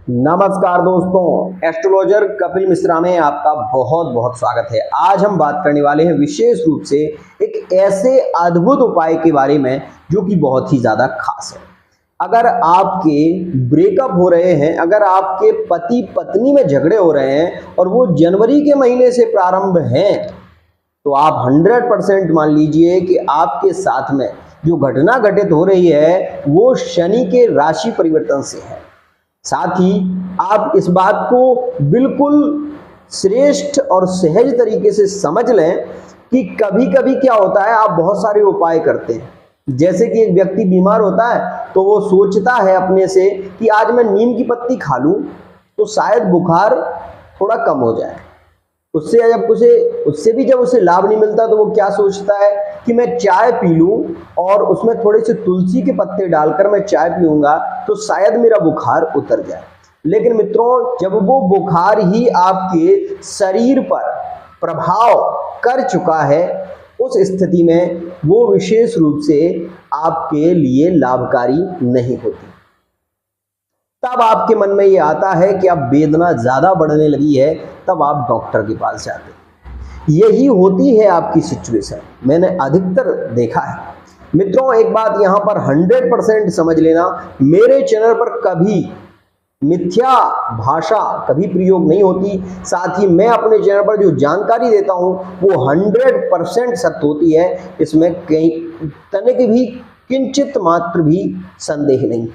नमस्कार दोस्तों, एस्ट्रोलॉजर कपिल मिश्रा में आपका बहुत बहुत स्वागत है। आज हम बात करने वाले हैं विशेष रूप से एक ऐसे अद्भुत उपाय के बारे में जो कि बहुत ही ज़्यादा खास है। अगर आपके ब्रेकअप हो रहे हैं, अगर आपके पति पत्नी में झगड़े हो रहे हैं और वो जनवरी के महीने से प्रारंभ हैं, तो आप 100% मान लीजिए कि आपके साथ में जो घटना घटित हो रही है वो शनि के राशि परिवर्तन से है। साथ ही आप इस बात को बिल्कुल श्रेष्ठ और सहज तरीके से समझ लें कि कभी कभी क्या होता है, आप बहुत सारे उपाय करते हैं। जैसे कि एक व्यक्ति बीमार होता है तो वो सोचता है अपने से कि आज मैं नीम की पत्ती खा लूं तो शायद बुखार थोड़ा कम हो जाए। उससे भी जब उसे लाभ नहीं मिलता तो वो क्या सोचता है कि मैं चाय पी लूं और उसमें थोड़े से तुलसी के पत्ते डालकर मैं चाय पीऊंगा तो शायद मेरा बुखार उतर जाए। लेकिन मित्रों, जब वो बुखार ही आपके शरीर पर प्रभाव कर चुका है, उस स्थिति में वो विशेष रूप से आपके लिए लाभकारी नहीं होती। तब आपके मन में ये आता है कि अब वेदना ज्यादा बढ़ने लगी है, तब आप डॉक्टर के पास जाते हैं। यही होती है आपकी सिचुएशन, मैंने अधिकतर देखा है। मित्रों, एक बात यहां पर 100% समझ लेना, मेरे चैनल पर कभी मिथ्या भाषा कभी प्रयोग नहीं होती। साथ ही मैं अपने चैनल पर जो जानकारी देता हूं वो 100% सत्य होती है। इसमें कहीं तनिक भी किंचित मात्र भी संदेह नहीं।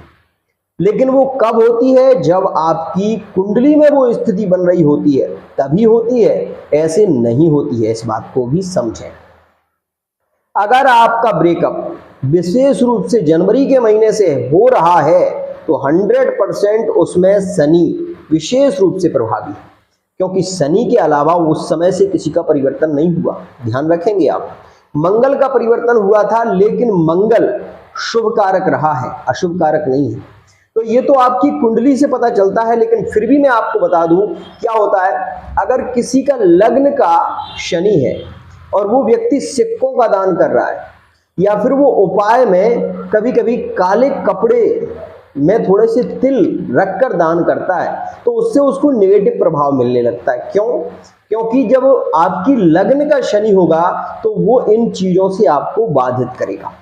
लेकिन वो कब होती है? जब आपकी कुंडली में वो स्थिति बन रही होती है तभी होती है, ऐसे नहीं होती है। इस बात को भी समझें। अगर आपका ब्रेकअप विशेष रूप से जनवरी के महीने से हो रहा है तो 100% उसमें शनि विशेष रूप से प्रभावी है, क्योंकि शनि के अलावा उस समय से किसी का परिवर्तन नहीं हुआ। ध्यान रखेंगे आप, मंगल का परिवर्तन हुआ था, लेकिन मंगल शुभ कारक रहा है, अशुभ कारक नहीं है। तो ये तो आपकी कुंडली से पता चलता है। लेकिन फिर भी मैं आपको बता दूं क्या होता है। अगर किसी का लग्न का शनि है और वो व्यक्ति सिक्कों का दान कर रहा है, या फिर वो उपाय में कभी कभी काले कपड़े में थोड़े से तिल रखकर दान करता है, तो उससे उसको नेगेटिव प्रभाव मिलने लगता है। क्यों? क्योंकि जब आपकी लग्न का शनि होगा तो वो इन चीजों से आपको बाधित करेगा।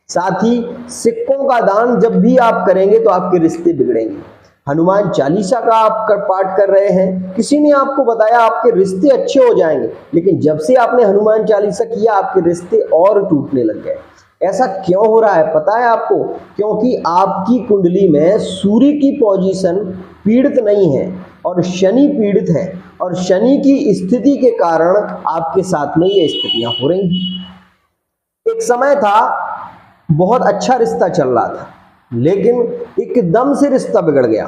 साथ ही सिक्कों का दान जब भी आप करेंगे तो आपके रिश्ते बिगड़ेंगे। हनुमान चालीसा का आप पाठ कर रहे हैं, किसी ने आपको बताया आपके रिश्ते अच्छे हो जाएंगे, लेकिन जब से आपने हनुमान चालीसा किया आपके रिश्ते और टूटने लग गए। ऐसा क्यों हो रहा है पता है आपको? क्योंकि आपकी कुंडली में सूर्य की पोजीशन पीड़ित नहीं है और शनि पीड़ित है, और शनि की स्थिति के कारण आपके साथ में ये स्थितियां हो रही हैं। एक समय था बहुत अच्छा रिश्ता चल रहा था, लेकिन एकदम से रिश्ता बिगड़ गया।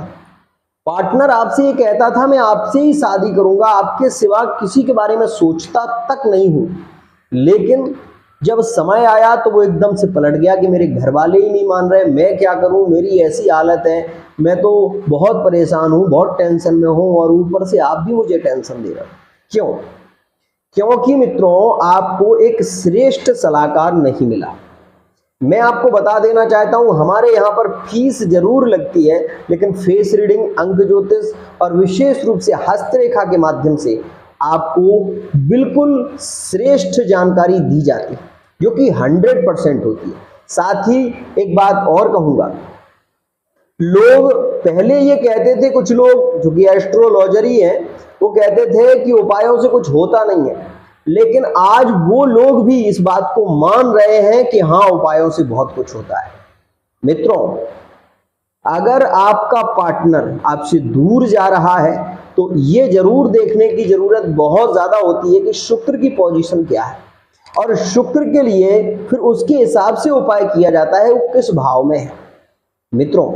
पार्टनर आपसे ये कहता था मैं आपसे ही शादी करूंगा, आपके सिवा किसी के बारे में सोचता तक नहीं हूं। लेकिन जब समय आया तो वो एकदम से पलट गया कि मेरे घर वाले ही नहीं मान रहे, मैं क्या करूं, मेरी ऐसी हालत है, मैं तो बहुत परेशान हूं, बहुत टेंशन में हूं, और ऊपर से आप भी मुझे टेंशन दे रहे हो। क्यों? क्योंकि मित्रों, आपको एक श्रेष्ठ सलाहकार नहीं मिला। मैं आपको बता देना चाहता हूं, हमारे यहाँ पर फीस जरूर लगती है, लेकिन फेस रीडिंग, अंक ज्योतिष और विशेष रूप से हस्तरेखा के माध्यम से आपको बिल्कुल श्रेष्ठ जानकारी दी जाती है, जो कि 100% होती है। साथ ही एक बात और कहूंगा, लोग पहले ये कहते थे, कुछ लोग जो कि एस्ट्रोलॉजर ही हैं, वो कहते थे कि उपायों से कुछ होता नहीं है। लेकिन आज वो लोग भी इस बात को मान रहे हैं कि हाँ, उपायों से बहुत कुछ होता है। मित्रों, अगर आपका पार्टनर आपसे दूर जा रहा है तो ये जरूर देखने की जरूरत बहुत ज्यादा होती है कि शुक्र की पोजीशन क्या है, और शुक्र के लिए फिर उसके हिसाब से उपाय किया जाता है वो किस भाव में है। मित्रों,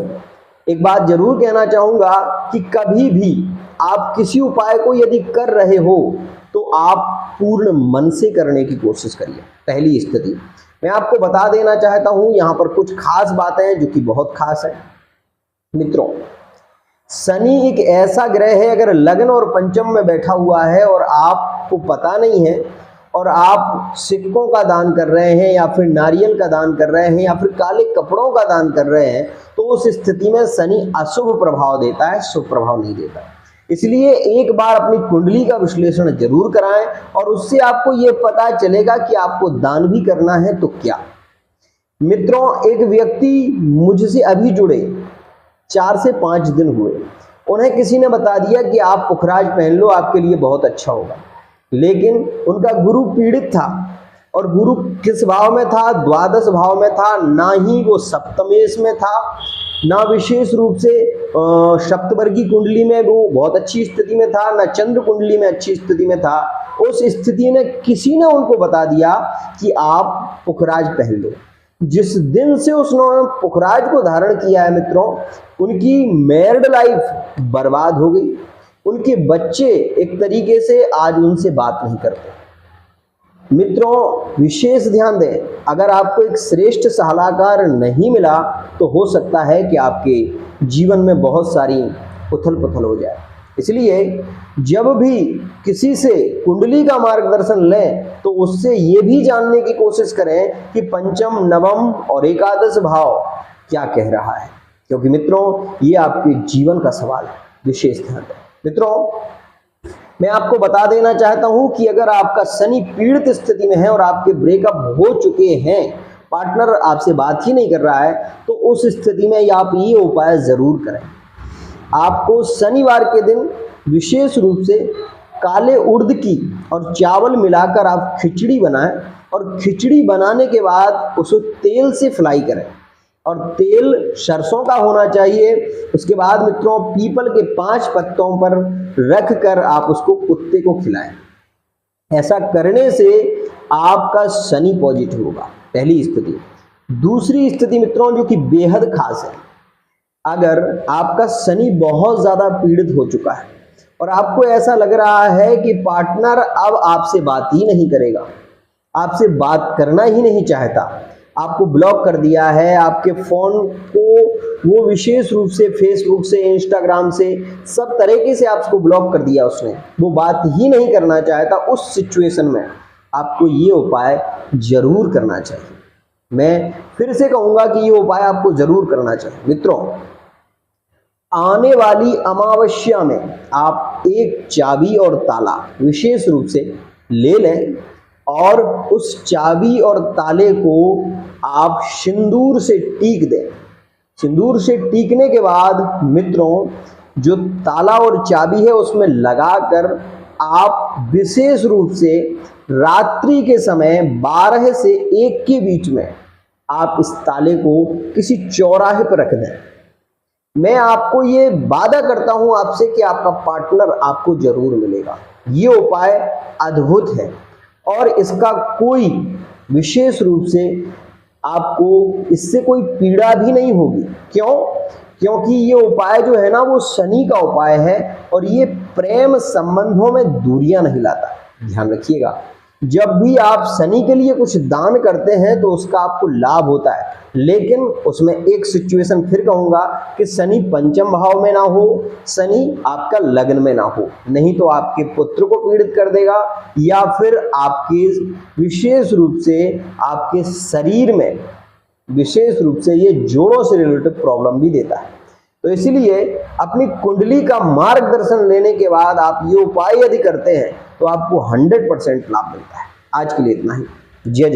एक बात जरूर कहना चाहूंगा कि कभी भी आप किसी उपाय को यदि कर रहे हो तो आप पूर्ण मन से करने की कोशिश करिए। पहली स्थिति मैं आपको बता देना चाहता हूं, यहां पर कुछ खास बातें हैं जो कि बहुत खास है। मित्रों, शनि एक ऐसा ग्रह है, अगर लग्न और पंचम में बैठा हुआ है और आपको पता नहीं है, और आप सिक्कों का दान कर रहे हैं, या फिर नारियल का दान कर रहे हैं, या फिर काले कपड़ों का दान कर रहे हैं, तो उस स्थिति में शनि अशुभ प्रभाव देता है, शुभ प्रभाव नहीं देता। इसलिए एक बार अपनी कुंडली का विश्लेषण जरूर कराएं और उससे आपको ये पता चलेगा कि आपको दान भी करना है तो क्या। मित्रों, एक व्यक्ति मुझसे अभी जुड़े 4 से 5 दिन हुए, उन्हें किसी ने बता दिया कि आप पुखराज पहन लो, आपके लिए बहुत अच्छा होगा। लेकिन उनका गुरु पीड़ित था और गुरु किस भाव में था? द्वादश भाव में था, ना ही वो सप्तमेश में था, ना विशेष रूप से सप्तवर्गी कुंडली में वो बहुत अच्छी स्थिति में था, ना चंद्र कुंडली में अच्छी स्थिति में था। उस स्थिति में किसी ने उनको बता दिया कि आप पुखराज पहन लो। जिस दिन से उसने पुखराज को धारण किया है मित्रों, उनकी मैरिड लाइफ बर्बाद हो गई। उनके बच्चे एक तरीके से आज उनसे बात नहीं करते। मित्रों, विशेष ध्यान दें, अगर आपको एक श्रेष्ठ सलाहकार नहीं मिला तो हो सकता है कि आपके जीवन में बहुत सारी उथल पुथल हो जाए। इसलिए जब भी किसी से कुंडली का मार्गदर्शन लें तो उससे ये भी जानने की कोशिश करें कि पंचम, नवम और एकादश भाव क्या कह रहा है, क्योंकि मित्रों ये आपके जीवन का सवाल है। विशेष ध्यान दें। मित्रों, मैं आपको बता देना चाहता हूं कि अगर आपका शनि पीड़ित स्थिति में है और आपके ब्रेकअप हो चुके हैं, पार्टनर आपसे बात ही नहीं कर रहा है, तो उस स्थिति में आप ये उपाय जरूर करें। आपको शनिवार के दिन विशेष रूप से काले उड़द की और चावल मिलाकर आप खिचड़ी बनाएं और खिचड़ी बनाने के बाद उसे तेल से फ्राई करें और तेल सरसों का होना चाहिए। उसके बाद मित्रों, पीपल के 5 पत्तों पर रख कर आप उसको कुत्ते को खिलाएं। ऐसा करने से आपका शनि पॉजिटिव होगा, पहली स्थिति। दूसरी स्थिति मित्रों, जो कि बेहद खास है, अगर आपका शनि बहुत ज्यादा पीड़ित हो चुका है और आपको ऐसा लग रहा है कि पार्टनर अब आपसे बात ही नहीं करेगा, आपसे बात करना ही नहीं चाहता, आपको ब्लॉक कर दिया है, आपके फोन को वो विशेष रूप से फेसबुक से, इंस्टाग्राम से, सब तरीके से आपको ब्लॉक कर दिया उसने, वो बात ही नहीं करना चाहता, उस सिचुएशन में आपको ये उपाय जरूर करना चाहिए। मैं फिर से कहूंगा कि ये उपाय आपको जरूर करना चाहिए। मित्रों, आने वाली अमावस्या में आप एक चाबी और ताला विशेष रूप से ले लें और उस चाबी और ताले को आप सिंदूर से टीक दें। सिंदूर से टीकने के बाद मित्रों, जो ताला और चाबी है उसमें लगाकर आप विशेष रूप से रात्रि के समय 12 से 1 के बीच में आप इस ताले को किसी चौराहे पर रख दें। मैं आपको ये वादा करता हूं आपसे कि आपका पार्टनर आपको जरूर मिलेगा। ये उपाय अद्भुत है और इसका कोई विशेष रूप से आपको इससे कोई पीड़ा भी नहीं होगी। क्यों? क्योंकि ये उपाय जो है ना, वो शनि का उपाय है और ये प्रेम संबंधों में दूरियां नहीं लाता। ध्यान रखिएगा, जब भी आप शनि के लिए कुछ दान करते हैं तो उसका आपको लाभ होता है, लेकिन उसमें एक सिचुएशन फिर कहूंगा कि शनि पंचम भाव में ना हो, शनि आपका लग्न में ना हो, नहीं तो आपके पुत्र को पीड़ित कर देगा या फिर आपके विशेष रूप से आपके शरीर में विशेष रूप से ये जोड़ों से रिलेटेड प्रॉब्लम भी देता है। तो इसीलिए अपनी कुंडली का मार्गदर्शन लेने के बाद आप ये उपाय यदि करते हैं तो आपको 100% लाभ मिलता है। आज के लिए इतना ही। जय जय।